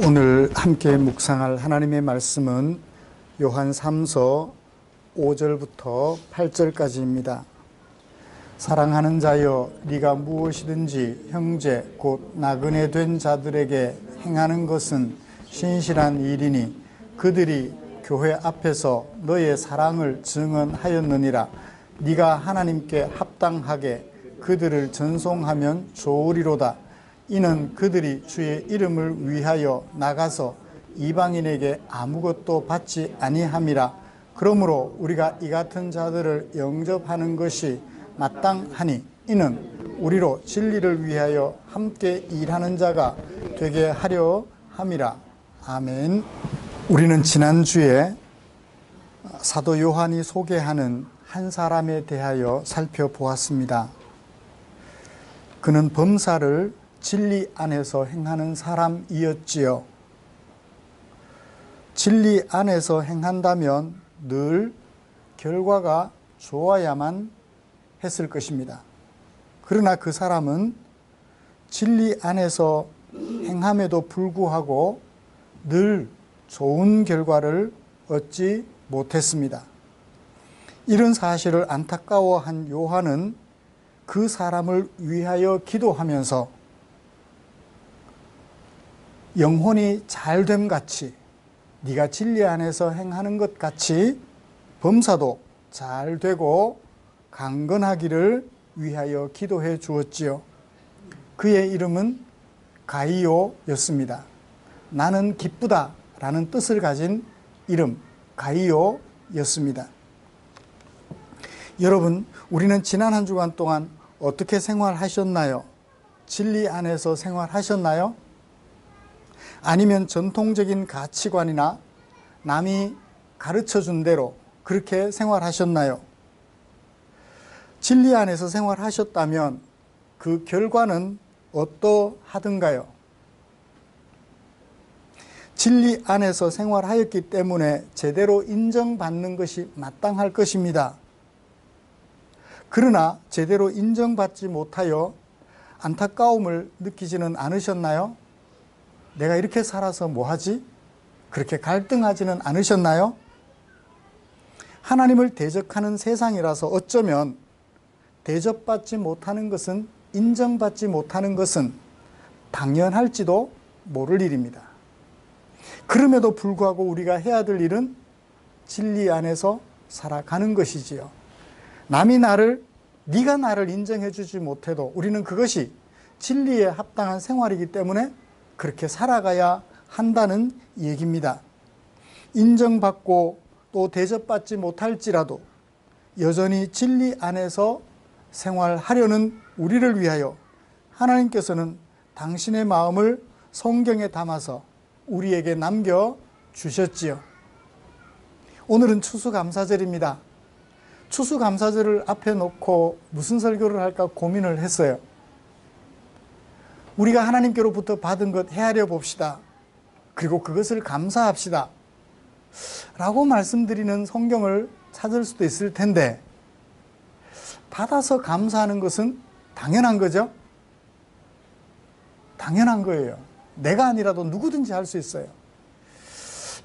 오늘 함께 묵상할 하나님의 말씀은 요한 3서 5절부터 8절까지입니다. 사랑하는 자여, 네가 무엇이든지 형제 곧 나그네 된 자들에게 행하는 것은 신실한 일이니 그들이 교회 앞에서 너의 사랑을 증언하였느니라. 네가 하나님께 합당하게 그들을 전송하면 좋으리로다. 이는 그들이 주의 이름을 위하여 나가서 이방인에게 아무것도 받지 아니함이라. 그러므로 우리가 이 같은 자들을 영접하는 것이 마땅하니 이는 우리로 진리를 위하여 함께 일하는 자가 되게 하려 함이라. 아멘. 우리는 지난주에 사도 요한이 소개하는 한 사람에 대하여 살펴보았습니다. 그는 범사를 진리 안에서 행하는 사람이었지요. 진리 안에서 행한다면 늘 결과가 좋아야만 했을 것입니다. 그러나 그 사람은 진리 안에서 행함에도 불구하고 늘 좋은 결과를 얻지 못했습니다. 이런 사실을 안타까워한 요한은 그 사람을 위하여 기도하면서 영혼이 잘됨 같이, 네가 진리 안에서 행하는 것 같이 범사도 잘 되고 강건하기를 위하여 기도해 주었지요. 그의 이름은 가이오였습니다. 나는 기쁘다 라는 뜻을 가진 이름 가이오였습니다. 여러분, 우리는 지난 한 주간 동안 어떻게 생활하셨나요? 진리 안에서 생활하셨나요? 아니면 전통적인 가치관이나 남이 가르쳐준 대로 그렇게 생활하셨나요? 진리 안에서 생활하셨다면 그 결과는 어떠하던가요? 진리 안에서 생활하였기 때문에 제대로 인정받는 것이 마땅할 것입니다. 그러나 제대로 인정받지 못하여 안타까움을 느끼지는 않으셨나요? 내가 이렇게 살아서 뭐하지? 그렇게 갈등하지는 않으셨나요? 하나님을 대적하는 세상이라서 어쩌면 대접받지 못하는 것은, 인정받지 못하는 것은 당연할지도 모를 일입니다. 그럼에도 불구하고 우리가 해야 될 일은 진리 안에서 살아가는 것이지요. 남이 네가 나를 인정해 주지 못해도 우리는 그것이 진리에 합당한 생활이기 때문에 그렇게 살아가야 한다는 얘기입니다. 인정받고 또 대접받지 못할지라도 여전히 진리 안에서 생활하려는 우리를 위하여 하나님께서는 당신의 마음을 성경에 담아서 우리에게 남겨주셨지요. 오늘은 추수감사절입니다. 추수감사절을 앞에 놓고 무슨 설교를 할까 고민을 했어요. 우리가 하나님께로부터 받은 것 헤아려 봅시다. 그리고 그것을 감사합시다. 라고 말씀드리는 성경을 찾을 수도 있을 텐데, 받아서 감사하는 것은 당연한 거죠? 당연한 거예요. 내가 아니라도 누구든지 할 수 있어요.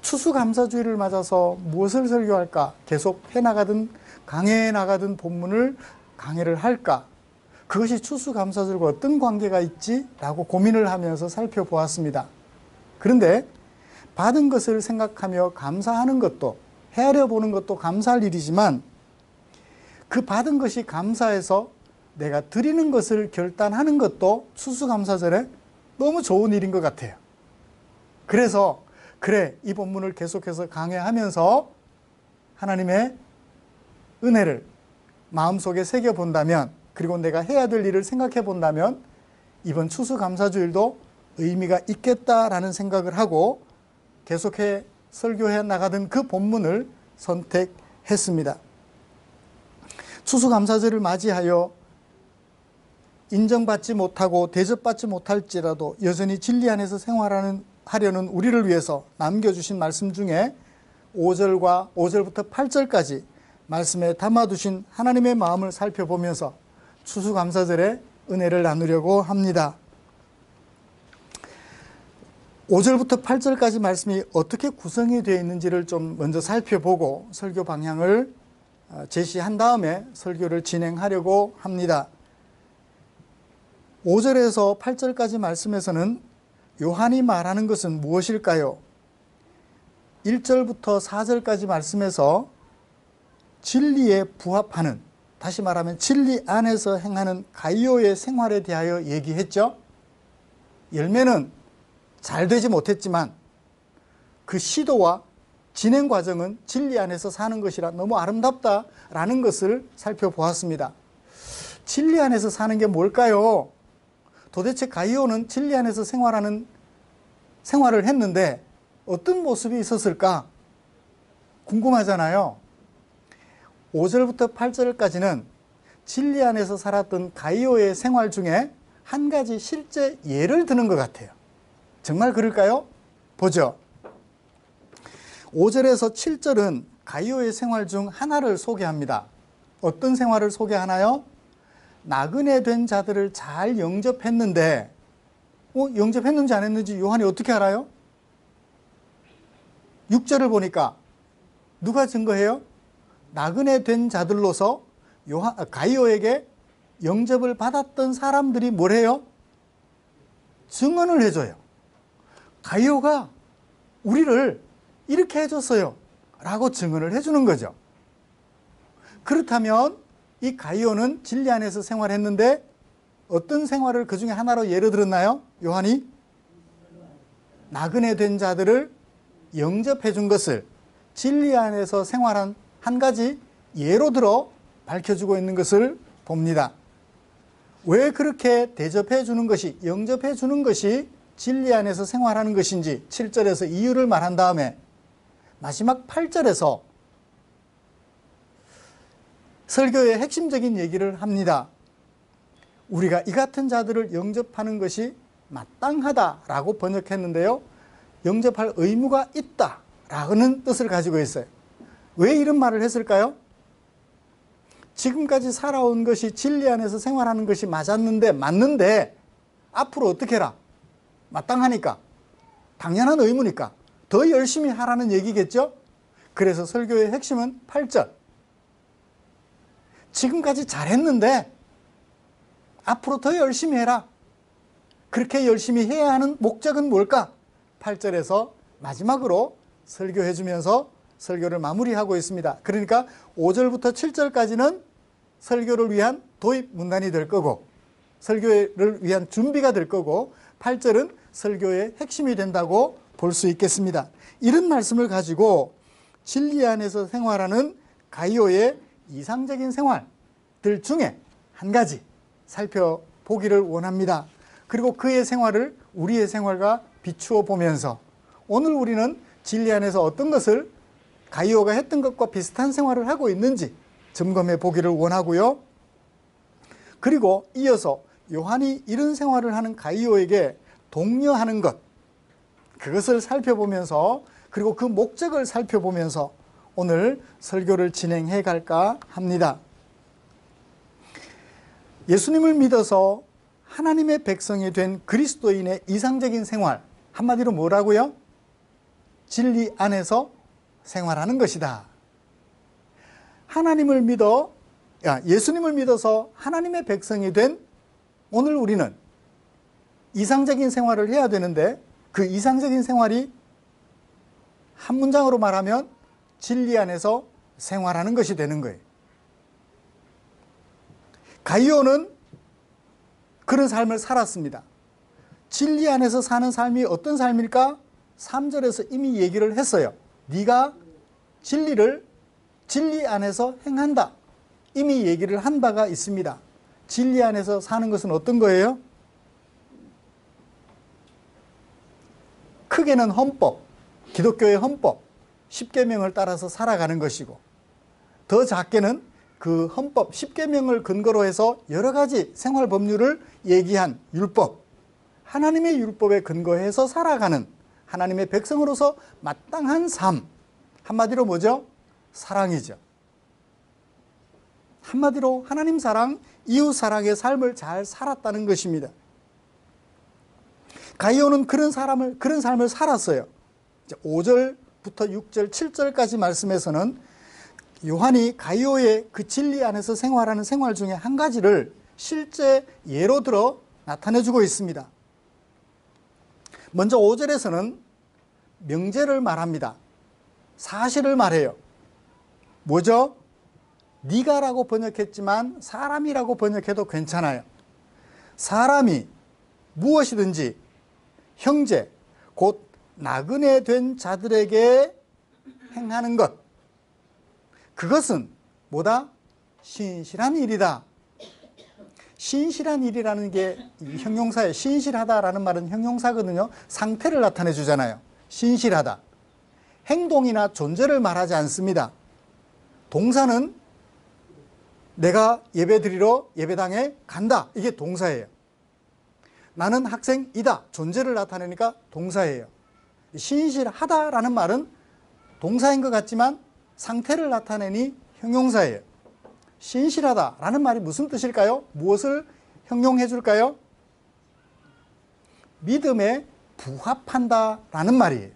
추수감사주의를 맞아서 무엇을 설교할까? 계속 해나가든 강해에 나가든 본문을 강해를 할까? 그것이 추수감사절과 어떤 관계가 있지? 라고 고민을 하면서 살펴보았습니다. 그런데 받은 것을 생각하며 감사하는 것도, 헤아려 보는 것도 감사할 일이지만 그 받은 것이 감사해서 내가 드리는 것을 결단하는 것도 추수감사절에 너무 좋은 일인 것 같아요. 그래서 이 본문을 계속해서 강해하면서 하나님의 은혜를 마음속에 새겨본다면, 그리고 내가 해야 될 일을 생각해 본다면 이번 추수감사주일도 의미가 있겠다라는 생각을 하고 계속해 설교해 나가던 그 본문을 선택했습니다. 추수감사절을 맞이하여 인정받지 못하고 대접받지 못할지라도 여전히 진리 안에서 생활하려는 우리를 위해서 남겨주신 말씀 중에 5절부터 8절까지 말씀에 담아두신 하나님의 마음을 살펴보면서 추수감사절의 은혜를 나누려고 합니다. 5절부터 8절까지 말씀이 어떻게 구성이 되어 있는지를 좀 먼저 살펴보고 설교 방향을 제시한 다음에 설교를 진행하려고 합니다. 5절에서 8절까지 말씀에서는 요한이 말하는 것은 무엇일까요? 1절부터 4절까지 말씀에서 진리에 부합하는, 다시 말하면 진리 안에서 행하는 가이오의 생활에 대하여 얘기했죠. 열매는 잘 되지 못했지만 그 시도와 진행 과정은 진리 안에서 사는 것이라 너무 아름답다라는 것을 살펴보았습니다. 진리 안에서 사는 게 뭘까요? 도대체 가이오는 진리 안에서 생활을 했는데 어떤 모습이 있었을까? 궁금하잖아요. 5절부터 8절까지는 진리 안에서 살았던 가이오의 생활 중에 한 가지 실제 예를 드는 것 같아요. 정말 그럴까요? 보죠. 5절에서 7절은 가이오의 생활 중 하나를 소개합니다. 어떤 생활을 소개하나요? 나그네 된 자들을 잘 영접했는데 영접했는지 안 했는지 요한이 어떻게 알아요? 6절을 보니까 누가 증거해요? 나그네 된 자들로서 가이오에게 영접을 받았던 사람들이 뭘 해요? 증언을 해줘요. 가이오가 우리를 이렇게 해줬어요 라고 증언을 해주는 거죠. 그렇다면 이 가이오는 진리 안에서 생활했는데 어떤 생활을 그 중에 하나로 예를 들었나요? 요한이 나그네 된 자들을 영접해 준 것을 진리 안에서 생활한 한 가지 예로 들어 밝혀주고 있는 것을 봅니다. 왜 그렇게 대접해 주는 것이, 영접해 주는 것이 진리 안에서 생활하는 것인지 7절에서 이유를 말한 다음에 마지막 8절에서 설교의 핵심적인 얘기를 합니다. 우리가 이 같은 자들을 영접하는 것이 마땅하다라고 번역했는데요. 영접할 의무가 있다라는 뜻을 가지고 있어요. 왜 이런 말을 했을까요? 지금까지 살아온 것이 진리 안에서 생활하는 것이 맞는데 앞으로 어떻게 해라? 마땅하니까, 당연한 의무니까 더 열심히 하라는 얘기겠죠? 그래서 설교의 핵심은 8절. 지금까지 잘했는데 앞으로 더 열심히 해라. 그렇게 열심히 해야 하는 목적은 뭘까? 8절에서 마지막으로 설교해 주면서 설교를 마무리하고 있습니다. 그러니까 5절부터 7절까지는 설교를 위한 도입 문단이 될 거고 설교를 위한 준비가 될 거고 8절은 설교의 핵심이 된다고 볼 수 있겠습니다. 이런 말씀을 가지고 진리 안에서 생활하는 가이오의 이상적인 생활들 중에 한 가지 살펴보기를 원합니다. 그리고 그의 생활을 우리의 생활과 비추어 보면서 오늘 우리는 진리 안에서 어떤 것을 가이오가 했던 것과 비슷한 생활을 하고 있는지 점검해 보기를 원하고요. 그리고 이어서 요한이 이런 생활을 하는 가이오에게 독려하는 것, 그것을 살펴보면서 그리고 그 목적을 살펴보면서 오늘 설교를 진행해 갈까 합니다. 예수님을 믿어서 하나님의 백성이 된 그리스도인의 이상적인 생활, 한마디로 뭐라고요? 진리 안에서 생활하는 것이다. 예수님을 믿어서 하나님의 백성이 된 오늘 우리는 이상적인 생활을 해야 되는데 그 이상적인 생활이 한 문장으로 말하면 진리 안에서 생활하는 것이 되는 거예요. 가이오는 그런 삶을 살았습니다. 진리 안에서 사는 삶이 어떤 삶일까? 3절에서 이미 얘기를 했어요. 네가 진리를 진리 안에서 행한다. 이미 얘기를 한 바가 있습니다. 진리 안에서 사는 것은 어떤 거예요? 크게는 헌법, 기독교의 헌법, 10계명을 따라서 살아가는 것이고 더 작게는 그 헌법 10계명을 근거로 해서 여러 가지 생활 법률을 얘기한 율법, 하나님의 율법에 근거해서 살아가는 하나님의 백성으로서 마땅한 삶, 한마디로 뭐죠? 사랑이죠. 한마디로 하나님 사랑, 이웃 사랑의 삶을 잘 살았다는 것입니다. 가이오는 그런 삶을 살았어요. 5절부터 6절, 7절까지 말씀에서는 요한이 가이오의 그 진리 안에서 생활하는 생활 중에 한 가지를 실제 예로 들어 나타내주고 있습니다. 먼저 5절에서는 명제를 말합니다. 사실을 말해요. 뭐죠? 네가라고 번역했지만 사람이라고 번역해도 괜찮아요. 사람이 무엇이든지 형제, 곧 나그네 된 자들에게 행하는 것, 그것은 뭐다? 신실한 일이다. 신실한 일이라는 게 형용사예요. 신실하다라는 말은 형용사거든요. 상태를 나타내 주잖아요. 신실하다. 행동이나 존재를 말하지 않습니다. 동사는 내가 예배 드리러 예배당에 간다. 이게 동사예요. 나는 학생이다. 존재를 나타내니까 동사예요. 신실하다라는 말은 동사인 것 같지만 상태를 나타내니 형용사예요. 신실하다라는 말이 무슨 뜻일까요? 무엇을 형용해 줄까요? 믿음에 부합한다라는 말이에요.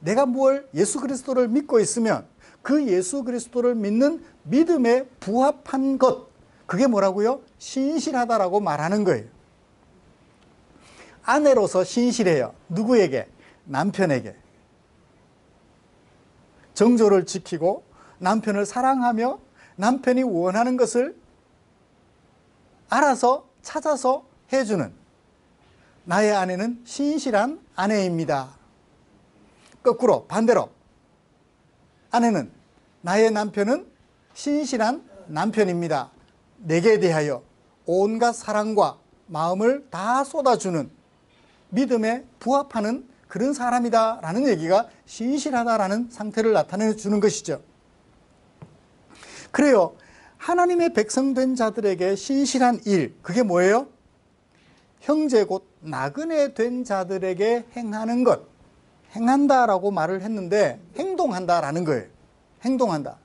내가 뭘 예수 그리스도를 믿고 있으면 그 예수 그리스도를 믿는 믿음에 부합한 것, 그게 뭐라고요? 신실하다라고 말하는 거예요. 아내로서 신실해요. 누구에게? 남편에게. 정조를 지키고 남편을 사랑하며 남편이 원하는 것을 알아서 찾아서 해주는 나의 아내는 신실한 아내입니다. 거꾸로 반대로 아내는 나의 남편은 신실한 남편입니다. 내게 대하여 온갖 사랑과 마음을 다 쏟아주는 믿음에 부합하는 그런 사람이다 라는 얘기가 신실하다라는 상태를 나타내 주는 것이죠. 그래요. 하나님의 백성 된 자들에게 신실한 일, 그게 뭐예요? 형제 곧 나그네 된 자들에게 행하는 것, 행한다라고 말을 했는데 행동한다라는 거예요. 행동한다.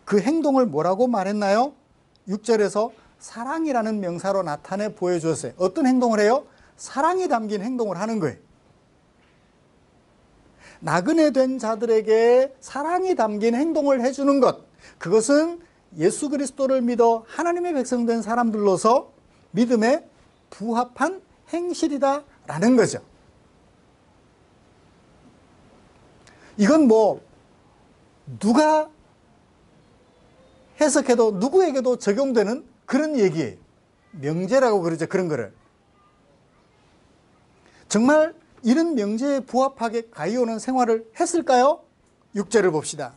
그 행동을 뭐라고 말했나요? 6절에서 사랑이라는 명사로 나타내 보여주었어요. 어떤 행동을 해요? 사랑이 담긴 행동을 하는 거예요. 나그네 된 자들에게 사랑이 담긴 행동을 해주는 것, 그것은 예수 그리스도를 믿어 하나님의 백성 된 사람들로서 믿음에 부합한 행실이다라는 거죠. 이건 뭐 누가 해석해도 누구에게도 적용되는 그런 얘기예요. 명제라고 그러죠. 그런 거를. 정말 이런 명제에 부합하게 가이오는 생활을 했을까요? 6절을 봅시다.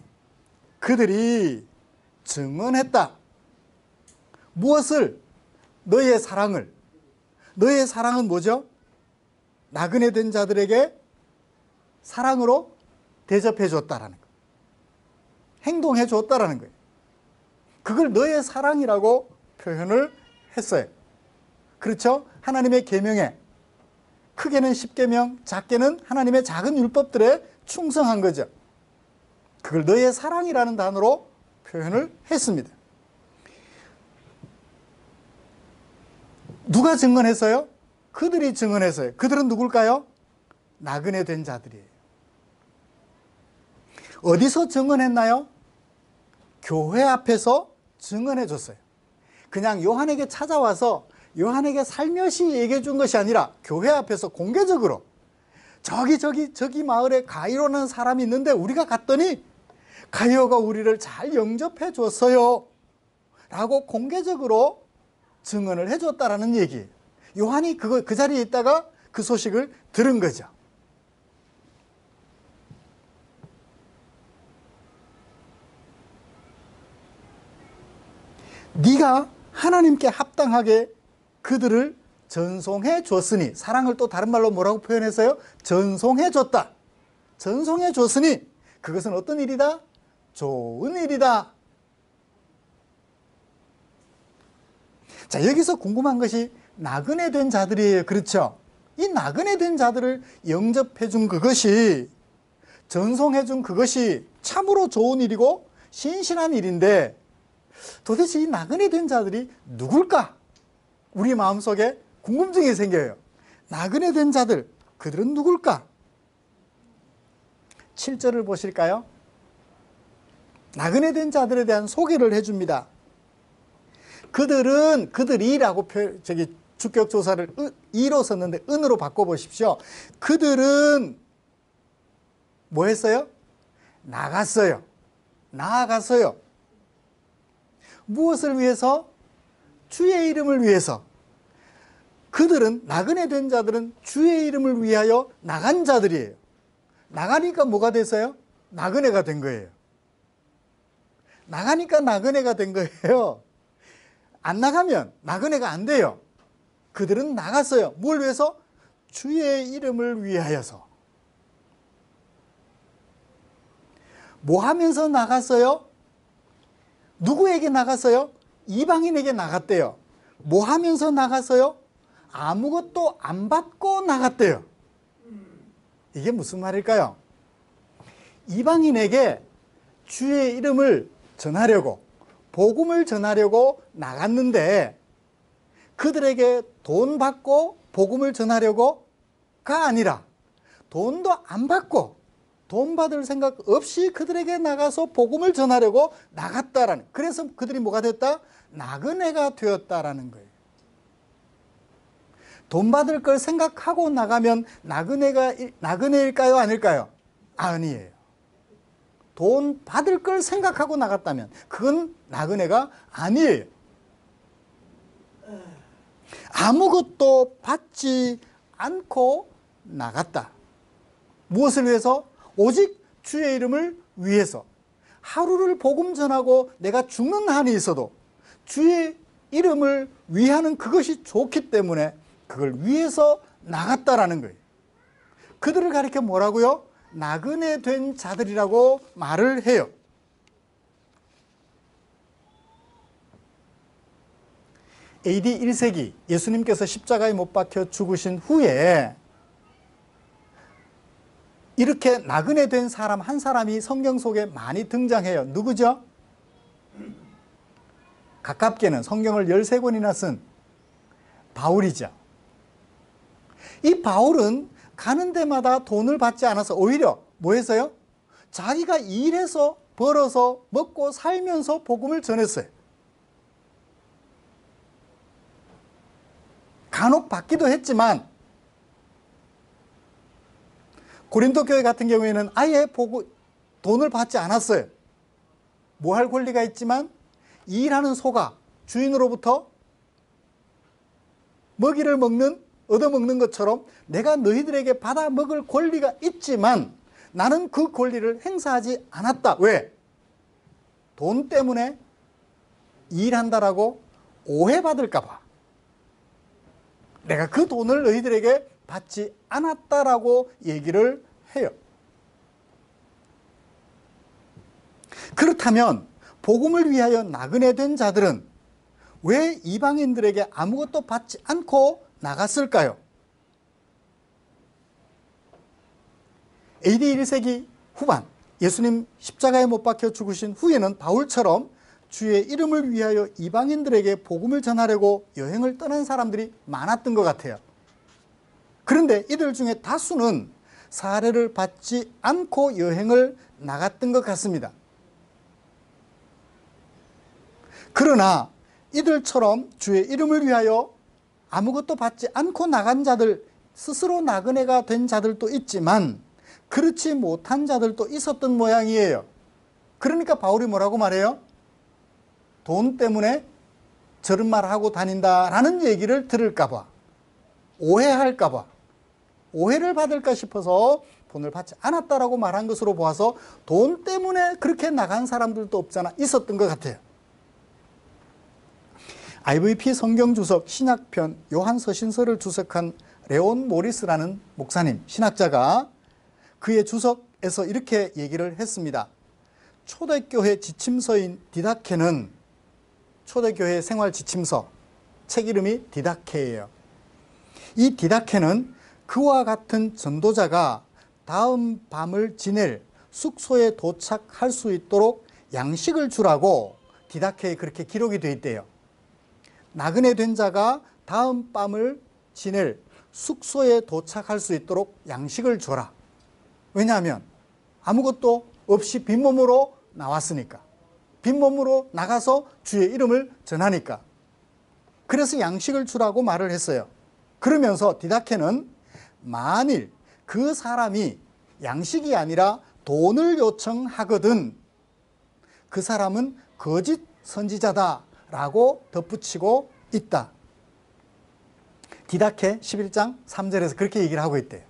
그들이 증언했다. 무엇을? 너의 사랑을. 너의 사랑은 뭐죠? 나그네 된 자들에게 사랑으로 대접해 줬다라는 거예요. 행동해 줬다라는 거예요. 그걸 너의 사랑이라고 표현을 했어요. 그렇죠? 하나님의 계명에 크게는 10계명, 작게는 하나님의 작은 율법들에 충성한 거죠. 그걸 너의 사랑이라는 단어로 표현을 했습니다. 누가 증언했어요? 그들이 증언했어요. 그들은 누굴까요? 나그네 된 자들이에요. 어디서 증언했나요? 교회 앞에서 증언해 줬어요. 그냥 요한에게 찾아와서 요한에게 살며시 얘기해 준 것이 아니라 교회 앞에서 공개적으로 저기 마을에 가이오라는 사람이 있는데 우리가 갔더니 가이오가 우리를 잘 영접해 줬어요 라고 공개적으로 증언을 해 줬다라는 얘기예요. 요한이 그 자리에 있다가 그 소식을 들은 거죠. 네가 하나님께 합당하게 그들을 전송해 줬으니, 사랑을 또 다른 말로 뭐라고 표현했어요? 전송해 줬다. 전송해 줬으니 그것은 어떤 일이다? 좋은 일이다. 자, 여기서 궁금한 것이 나그네 된 자들이에요. 그렇죠? 이 나그네 된 자들을 영접해 준 그것이, 전송해 준 그것이 참으로 좋은 일이고 신실한 일인데 도대체 이 나그네 된 자들이 누굴까? 우리 마음속에 궁금증이 생겨요. 나그네 된 자들, 그들은 누굴까? 7절을 보실까요? 나그네 된 자들에 대한 소개를 해줍니다. 그들이라고 주격조사를 이로 썼는데 은으로 바꿔보십시오. 그들은 뭐 했어요? 나갔어요. 나아갔어요. 무엇을 위해서? 주의 이름을 위해서. 그들은, 나그네 된 자들은 주의 이름을 위하여 나간 자들이에요. 나가니까 뭐가 됐어요? 나그네가 된 거예요. 나가니까 나그네가 된 거예요. 안 나가면 나그네가 안 돼요. 그들은 나갔어요. 뭘 위해서? 주의 이름을 위하여서. 뭐 하면서 나갔어요? 누구에게 나갔어요? 이방인에게 나갔대요. 뭐 하면서 나갔어요? 아무것도 안 받고 나갔대요. 이게 무슨 말일까요? 이방인에게 주의 이름을 전하려고, 복음을 전하려고 나갔는데 그들에게 돈 받고 복음을 전하려고가 아니라 돈도 안 받고 돈 받을 생각 없이 그들에게 나가서 복음을 전하려고 나갔다라는, 그래서 그들이 뭐가 됐다? 나그네가 되었다라는 거예요. 돈 받을 걸 생각하고 나가면 나그네일까요? 아닐까요? 아니에요. 돈 받을 걸 생각하고 나갔다면 그건 나그네가 아니에요. 아무것도 받지 않고 나갔다. 무엇을 위해서? 오직 주의 이름을 위해서. 하루를 복음 전하고 내가 죽는 한이 있어도 주의 이름을 위하는 그것이 좋기 때문에 그걸 위해서 나갔다라는 거예요. 그들을 가리켜 뭐라고요? 나그네 된 자들이라고 말을 해요. AD 1세기 예수님께서 십자가에 못 박혀 죽으신 후에 이렇게 나그네 된 사람 한 사람이 성경 속에 많이 등장해요. 누구죠? 가깝게는 성경을 13권이나 쓴 바울이죠. 이 바울은 가는 데마다 돈을 받지 않아서 오히려 뭐 했어요? 자기가 일해서 벌어서 먹고 살면서 복음을 전했어요. 간혹 받기도 했지만 고린도 교회 같은 경우에는 아예 돈을 받지 않았어요. 뭐 할 권리가 있지만 일하는 소가 주인으로부터 먹이를 얻어먹는 것처럼 내가 너희들에게 받아 먹을 권리가 있지만 나는 그 권리를 행사하지 않았다. 왜? 돈 때문에 일한다라고 오해받을까 봐. 내가 그 돈을 너희들에게 받지 않았다라고 얘기를 해요. 그렇다면 복음을 위하여 나그네 된 자들은 왜 이방인들에게 아무것도 받지 않고 나갔을까요? AD 1세기 후반 예수님 십자가에 못 박혀 죽으신 후에는 바울처럼 주의 이름을 위하여 이방인들에게 복음을 전하려고 여행을 떠난 사람들이 많았던 것 같아요. 그런데 이들 중에 다수는 사례를 받지 않고 여행을 나갔던 것 같습니다. 그러나 이들처럼 주의 이름을 위하여 아무것도 받지 않고 나간 자들, 스스로 나그네가 된 자들도 있지만 그렇지 못한 자들도 있었던 모양이에요. 그러니까 바울이 뭐라고 말해요? 돈 때문에 저런 말을 하고 다닌다라는 얘기를 들을까 봐, 오해할까 봐, 오해를 받을까 싶어서 돈을 받지 않았다라고 말한 것으로 보아서 돈 때문에 그렇게 나간 사람들도 없잖아, 있었던 것 같아요. IVP 성경주석 신약편 요한서신서를 주석한 레온 모리스라는 목사님, 신학자가 그의 주석에서 이렇게 얘기를 했습니다. 초대교회 지침서인 디다케는, 초대교회 생활 지침서, 책 이름이 디다케예요. 이 디다케는 그와 같은 전도자가 다음 밤을 지낼 숙소에 도착할 수 있도록 양식을 주라고 디다케에 그렇게 기록이 되어 있대요. 나그네 된 자가 다음 밤을 지낼 숙소에 도착할 수 있도록 양식을 줘라. 왜냐하면 아무것도 없이 빈몸으로 나왔으니까. 빈몸으로 나가서 주의 이름을 전하니까. 그래서 양식을 주라고 말을 했어요. 그러면서 디다케는 만일 그 사람이 양식이 아니라 돈을 요청하거든 그 사람은 거짓 선지자다라고 덧붙이고 있다. 디다케 11장 3절에서 그렇게 얘기를 하고 있대요.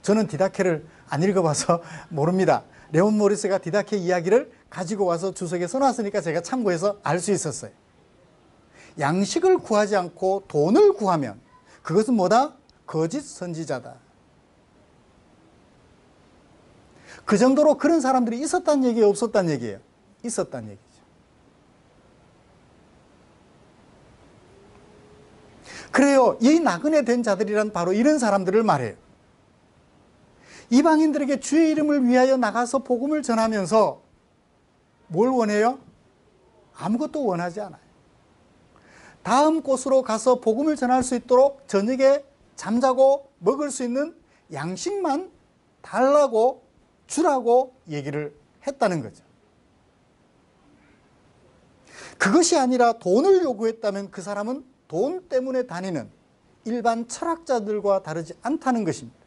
저는 디다케를 안 읽어봐서 모릅니다. 레온 모리스가 디다케 이야기를 가지고 와서 주석에 써놨으니까 제가 참고해서 알 수 있었어요. 양식을 구하지 않고 돈을 구하면 그것은 뭐다? 거짓 선지자다. 그 정도로 그런 사람들이 있었다는 얘기예요? 없었다는 얘기예요? 있었다는 얘기죠. 그래요. 이 나그네 된 자들이란 바로 이런 사람들을 말해요. 이방인들에게 주의 이름을 위하여 나가서 복음을 전하면서 뭘 원해요? 아무것도 원하지 않아요. 다음 곳으로 가서 복음을 전할 수 있도록 저녁에 잠자고 먹을 수 있는 양식만 달라고 주라고 얘기를 했다는 거죠. 그것이 아니라 돈을 요구했다면 그 사람은 돈 때문에 다니는 일반 철학자들과 다르지 않다는 것입니다.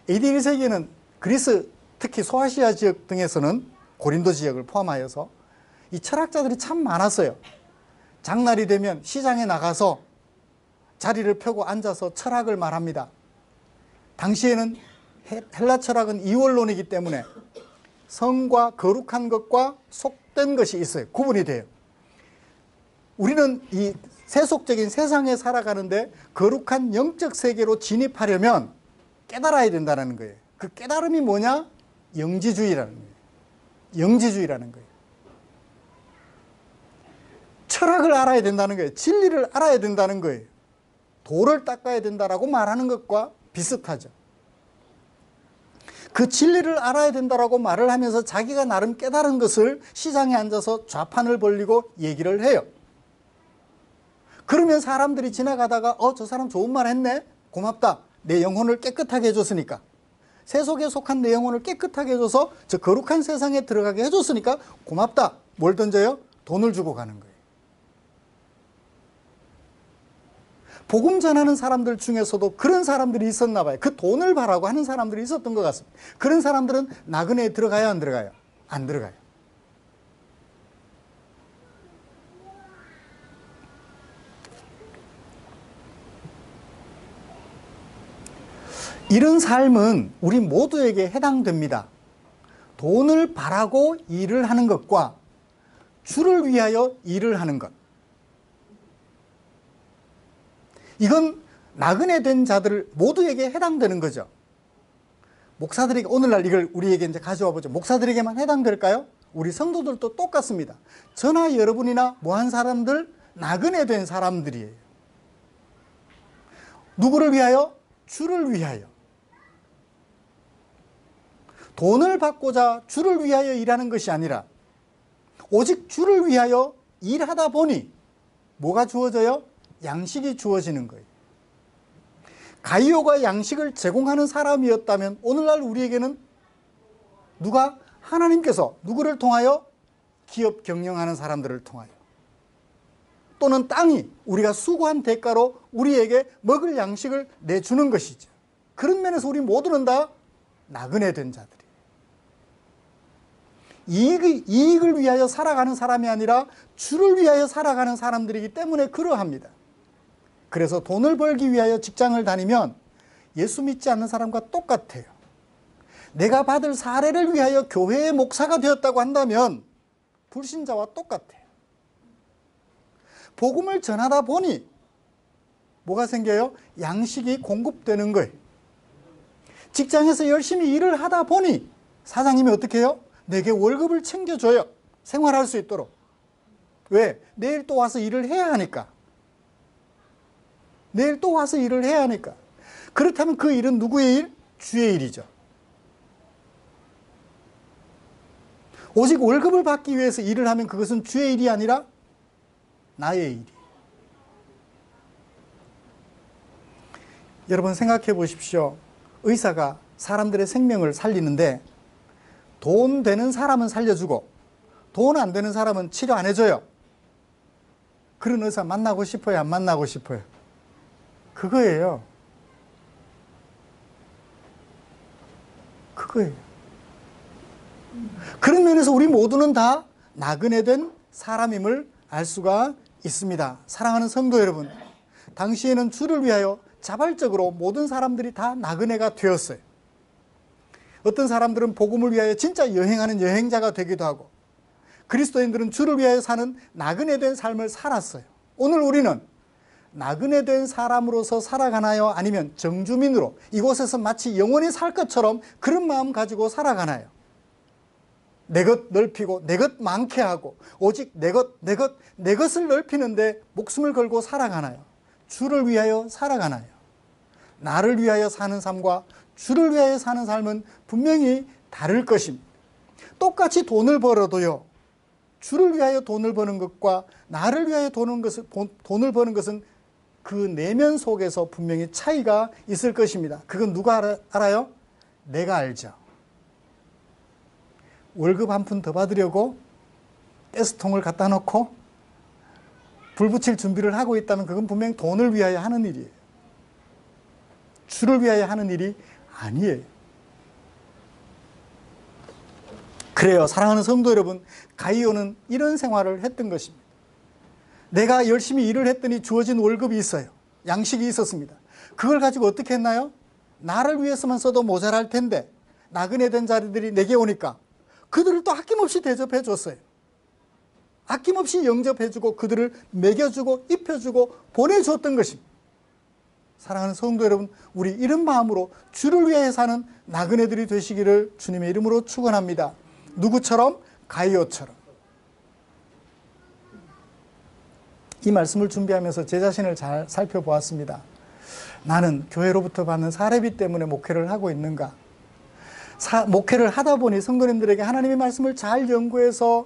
AD 1세기에는 그리스, 특히 소아시아 지역 등에서는 고린도 지역을 포함하여서 이 철학자들이 참 많았어요. 장날이 되면 시장에 나가서 자리를 펴고 앉아서 철학을 말합니다. 당시에는 헬라 철학은 이원론이기 때문에 성과 거룩한 것과 속된 것이 있어요. 구분이 돼요. 우리는 이 세속적인 세상에 살아가는데 거룩한 영적 세계로 진입하려면 깨달아야 된다는 거예요. 그 깨달음이 뭐냐? 영지주의라는 거예요. 영지주의라는 거예요. 철학을 알아야 된다는 거예요. 진리를 알아야 된다는 거예요. 도를 닦아야 된다라고 말하는 것과 비슷하죠. 그 진리를 알아야 된다라고 말을 하면서 자기가 나름 깨달은 것을 시장에 앉아서 좌판을 벌리고 얘기를 해요. 그러면 사람들이 지나가다가 저 사람 좋은 말 했네? 고맙다. 내 영혼을 깨끗하게 해줬으니까. 세속에 속한 내 영혼을 깨끗하게 해줘서 저 거룩한 세상에 들어가게 해줬으니까 고맙다. 뭘 던져요? 돈을 주고 가는 거예요. 복음 전하는 사람들 중에서도 그런 사람들이 있었나 봐요. 그 돈을 바라고 하는 사람들이 있었던 것 같습니다. 그런 사람들은 나그네에 들어가요? 안 들어가요? 안 들어가요. 이런 삶은 우리 모두에게 해당됩니다. 돈을 바라고 일을 하는 것과 주를 위하여 일을 하는 것. 이건 나그네 된 자들 모두에게 해당되는 거죠. 목사들에게, 오늘날 이걸 우리에게 이제 가져와 보죠. 목사들에게만 해당될까요? 우리 성도들도 똑같습니다. 저나 여러분이나 뭐한 사람들, 나그네 된 사람들이에요. 누구를 위하여? 주를 위하여. 돈을 받고자 주를 위하여 일하는 것이 아니라 오직 주를 위하여 일하다 보니 뭐가 주어져요? 양식이 주어지는 거예요. 가이오가 양식을 제공하는 사람이었다면 오늘날 우리에게는 누가? 하나님께서 누구를 통하여? 기업 경영하는 사람들을 통하여, 또는 땅이 우리가 수고한 대가로 우리에게 먹을 양식을 내주는 것이죠. 그런 면에서 우리 모두는 다 나그네 된 자들이에요. 이익을 위하여 살아가는 사람이 아니라 주를 위하여 살아가는 사람들이기 때문에 그러합니다. 그래서 돈을 벌기 위하여 직장을 다니면 예수 믿지 않는 사람과 똑같아요. 내가 받을 사례를 위하여 교회의 목사가 되었다고 한다면 불신자와 똑같아요. 복음을 전하다 보니 뭐가 생겨요? 양식이 공급되는 거예요. 직장에서 열심히 일을 하다 보니 사장님이 어떻게 해요? 내게 월급을 챙겨줘요. 생활할 수 있도록. 왜? 내일 또 와서 일을 해야 하니까. 내일 또 와서 일을 해야 하니까. 그렇다면 그 일은 누구의 일? 주의 일이죠. 오직 월급을 받기 위해서 일을 하면 그것은 주의 일이 아니라 나의 일이에요. 여러분 생각해 보십시오. 의사가 사람들의 생명을 살리는데 돈 되는 사람은 살려주고 돈 안 되는 사람은 치료 안 해줘요. 그런 의사 만나고 싶어요? 안 만나고 싶어요? 그거예요. 그거예요. 그런 면에서 우리 모두는 다 나그네 된 사람임을 알 수가 있습니다. 사랑하는 성도 여러분, 당시에는 주를 위하여 자발적으로 모든 사람들이 다 나그네가 되었어요. 어떤 사람들은 복음을 위하여 진짜 여행하는 여행자가 되기도 하고, 그리스도인들은 주를 위하여 사는 나그네 된 삶을 살았어요. 오늘 우리는 나그네 된 사람으로서 살아가나요? 아니면 정주민으로 이곳에서 마치 영원히 살 것처럼 그런 마음 가지고 살아가나요? 내 것 넓히고 내 것 많게 하고 오직 내 것을 넓히는데 목숨을 걸고 살아가나요? 주를 위하여 살아가나요? 나를 위하여 사는 삶과 주를 위하여 사는 삶은 분명히 다를 것입니다. 똑같이 돈을 벌어도요, 주를 위하여 돈을 버는 것과 나를 위하여 돈을 버는 것은 그 내면 속에서 분명히 차이가 있을 것입니다. 그건 누가 알아요? 내가 알죠. 월급 한 푼 더 받으려고 가스통을 갖다 놓고 불 붙일 준비를 하고 있다면 그건 분명히 돈을 위하여 하는 일이에요. 주를 위하여 하는 일이 아니에요. 그래요. 사랑하는 성도 여러분, 가이오는 이런 생활을 했던 것입니다. 내가 열심히 일을 했더니 주어진 월급이 있어요. 양식이 있었습니다. 그걸 가지고 어떻게 했나요? 나를 위해서만 써도 모자랄 텐데 나그네 된 자들이 내게 오니까 그들을 또 아낌없이 대접해 줬어요. 아낌없이 영접해주고 그들을 먹여주고 입혀주고 보내줬던 것입니다. 사랑하는 성도 여러분, 우리 이런 마음으로 주를 위해 사는 나그네들이 되시기를 주님의 이름으로 축원합니다. 누구처럼? 가이오처럼. 이 말씀을 준비하면서 제 자신을 잘 살펴보았습니다. 나는 교회로부터 받는 사례비 때문에 목회를 하고 있는가? 목회를 하다 보니 성도님들에게 하나님의 말씀을 잘 연구해서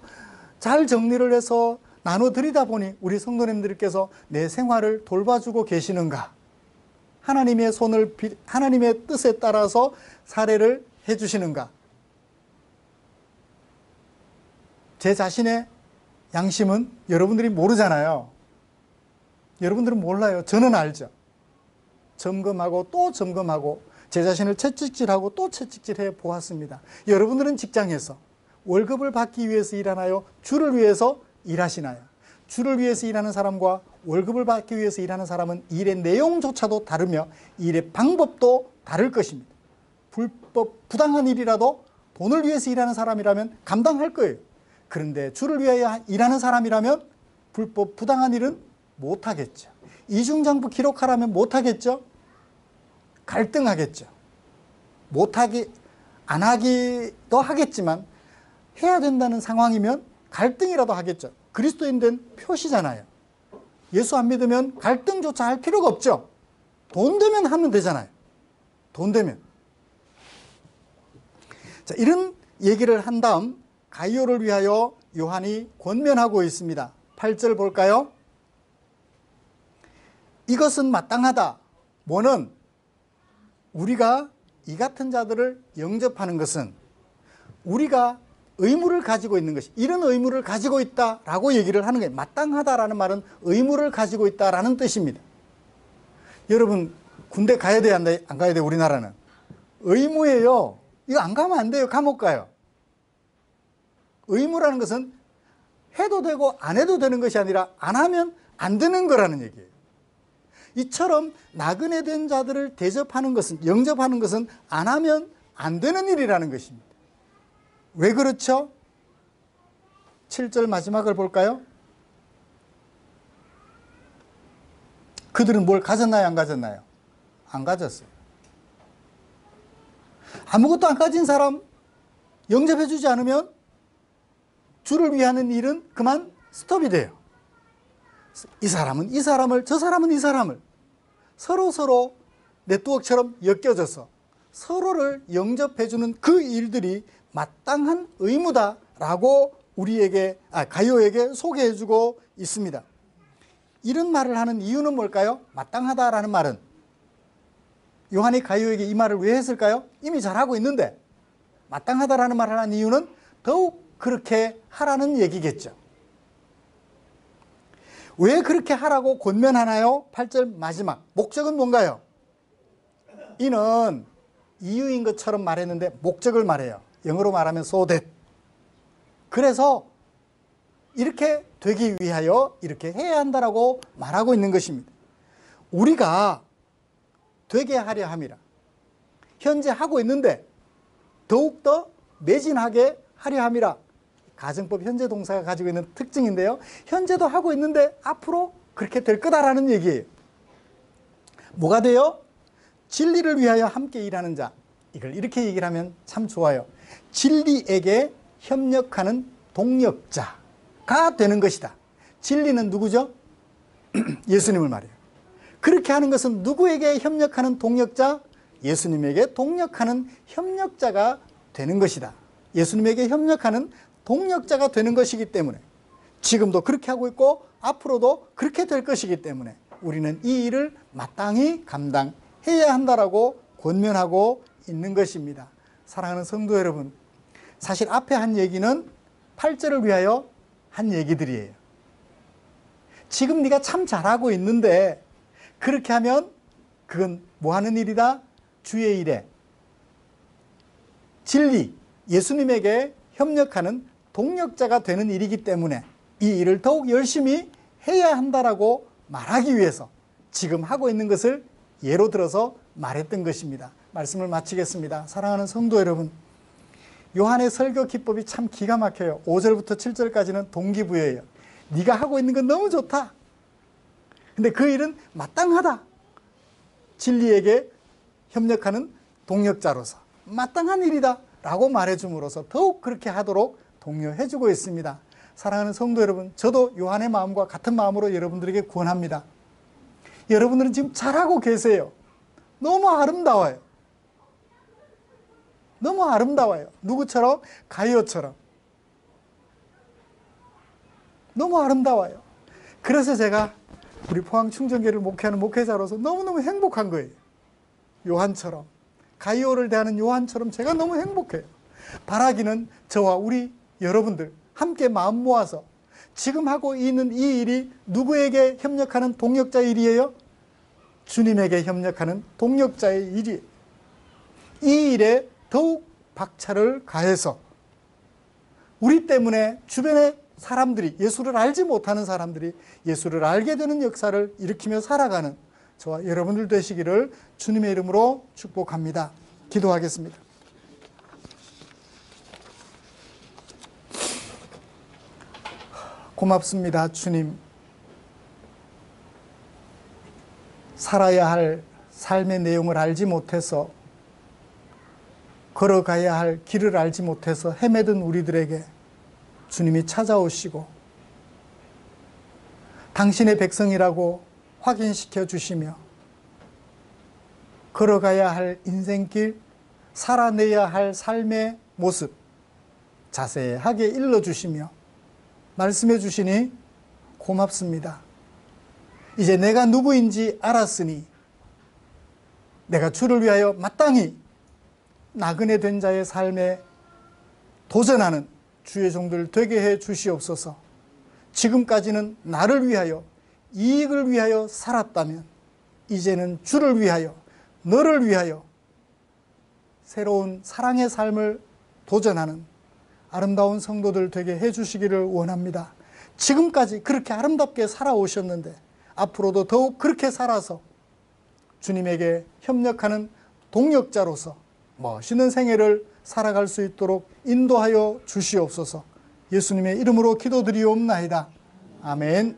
잘 정리를 해서 나눠드리다 보니 우리 성도님들께서 내 생활을 돌봐주고 계시는가? 하나님의 뜻에 따라서 사례를 해주시는가? 제 자신의 양심은 여러분들이 모르잖아요. 여러분들은 몰라요. 저는 알죠. 점검하고 또 점검하고 제 자신을 채찍질하고 또 채찍질해 보았습니다. 여러분들은 직장에서 월급을 받기 위해서 일하나요? 주를 위해서 일하시나요? 주를 위해서 일하는 사람과 월급을 받기 위해서 일하는 사람은 일의 내용조차도 다르며 일의 방법도 다를 것입니다. 불법, 부당한 일이라도 돈을 위해서 일하는 사람이라면 감당할 거예요. 그런데 주를 위하여 일하는 사람이라면 불법, 부당한 일은 못하겠죠. 이중장부 기록하라면 못하겠죠. 갈등하겠죠. 안 하기도 하겠지만 해야 된다는 상황이면 갈등이라도 하겠죠. 그리스도인 된 표시잖아요. 예수 안 믿으면 갈등조차 할 필요가 없죠. 돈 되면 하면 되잖아요. 돈 되면. 자, 이런 얘기를 한 다음 가이오를 위하여 요한이 권면하고 있습니다. 8절 볼까요? 이것은 마땅하다. 뭐는 우리가 이 같은 자들을 영접하는 것은 우리가 의무를 가지고 있는 것이, 이런 의무를 가지고 있다라고 얘기를 하는 거예요. 마땅하다라는 말은 의무를 가지고 있다라는 뜻입니다. 여러분, 군대 가야 돼, 안 가야 돼? 우리나라는 의무예요. 이거 안 가면 안 돼요. 감옥 가요. 의무라는 것은 해도 되고 안 해도 되는 것이 아니라 안 하면 안 되는 거라는 얘기예요. 이처럼 나그네 된 자들을 대접하는 것은, 영접하는 것은 안 하면 안 되는 일이라는 것입니다. 왜 그렇죠? 7절 마지막을 볼까요? 그들은 뭘 가졌나요? 안 가졌나요? 안 가졌어요. 아무것도 안 가진 사람 영접해 주지 않으면 주를 위하는 일은 그만 스톱이 돼요. 이 사람은 이 사람을, 저 사람은 이 사람을 서로 네트워크처럼 엮여져서 서로를 영접해주는 그 일들이 마땅한 의무다라고 가이오에게 소개해주고 있습니다. 이런 말을 하는 이유는 뭘까요? 마땅하다라는 말은 요한이 가이오에게 이 말을 왜 했을까요? 이미 잘하고 있는데 마땅하다라는 말을 하는 이유는 더욱 그렇게 하라는 얘기겠죠. 왜 그렇게 하라고 권면하나요? 8절 마지막 목적은 뭔가요? 이는 이유인 것처럼 말했는데 목적을 말해요. 영어로 말하면 so that. 그래서 이렇게 되기 위하여 이렇게 해야 한다라고 말하고 있는 것입니다. 우리가 되게 하려 함이라. 현재 하고 있는데 더욱더 매진하게 하려 함이라. 가정법 현재 동사가 가지고 있는 특징인데요. 현재도 하고 있는데 앞으로 그렇게 될 거다라는 얘기예요. 뭐가 돼요? 진리를 위하여 함께 일하는 자. 이걸 이렇게 얘기를 하면 참 좋아요. 진리에게 협력하는 동력자가 되는 것이다. 진리는 누구죠? 예수님을 말해요. 그렇게 하는 것은 누구에게 협력하는 동력자? 예수님에게 동력하는 협력자가 되는 것이다. 예수님에게 협력하는 동력자가 되는 것이기 때문에 지금도 그렇게 하고 있고 앞으로도 그렇게 될 것이기 때문에 우리는 이 일을 마땅히 감당해야 한다라고 권면하고 있는 것입니다. 사랑하는 성도 여러분, 사실 앞에 한 얘기는 8절을 위하여 한 얘기들이에요. 지금 네가 참 잘하고 있는데 그렇게 하면 그건 뭐 하는 일이다? 주의 일에 진리, 예수님에게 협력하는 동력자가 되는 일이기 때문에 이 일을 더욱 열심히 해야 한다라고 말하기 위해서 지금 하고 있는 것을 예로 들어서 말했던 것입니다. 말씀을 마치겠습니다. 사랑하는 성도 여러분, 요한의 설교 기법이 참 기가 막혀요. 5절부터 7절까지는 동기부여예요. 네가 하고 있는 건 너무 좋다. 근데 그 일은 마땅하다. 진리에게 협력하는 동력자로서 마땅한 일이다 라고 말해줌으로써 더욱 그렇게 하도록 독려해주고 있습니다. 사랑하는 성도 여러분, 저도 요한의 마음과 같은 마음으로 여러분들에게 권합니다. 여러분들은 지금 잘하고 계세요. 너무 아름다워요. 너무 아름다워요. 누구처럼? 가이오처럼. 너무 아름다워요. 그래서 제가 우리 포항충전교를 목회하는 목회자로서 너무너무 행복한 거예요. 요한처럼, 가이오를 대하는 요한처럼 제가 너무 행복해요. 바라기는 저와 우리 여러분들 함께 마음 모아서 지금 하고 있는 이 일이 누구에게 협력하는 동력자의 일이에요? 주님에게 협력하는 동력자의 일이에요. 이 일에 더욱 박차를 가해서 우리 때문에 주변의 사람들이, 예수를 알지 못하는 사람들이 예수를 알게 되는 역사를 일으키며 살아가는 저와 여러분들 되시기를 주님의 이름으로 축복합니다. 기도하겠습니다. 고맙습니다, 주님. 살아야 할 삶의 내용을 알지 못해서, 걸어가야 할 길을 알지 못해서 헤매던 우리들에게 주님이 찾아오시고 당신의 백성이라고 확인시켜 주시며 걸어가야 할 인생길, 살아내야 할 삶의 모습 자세하게 일러주시며 말씀해 주시니 고맙습니다. 이제 내가 누구인지 알았으니 내가 주를 위하여 마땅히 나그네 된 자의 삶에 도전하는 주의 종들 되게 해 주시옵소서. 지금까지는 나를 위하여, 이익을 위하여 살았다면 이제는 주를 위하여, 너를 위하여 새로운 사랑의 삶을 도전하는 아름다운 성도들 되게 해 주시기를 원합니다. 지금까지 그렇게 아름답게 살아오셨는데 앞으로도 더욱 그렇게 살아서 주님에게 협력하는 동력자로서 멋있는 생애를 살아갈 수 있도록 인도하여 주시옵소서. 예수님의 이름으로 기도드리옵나이다. 아멘.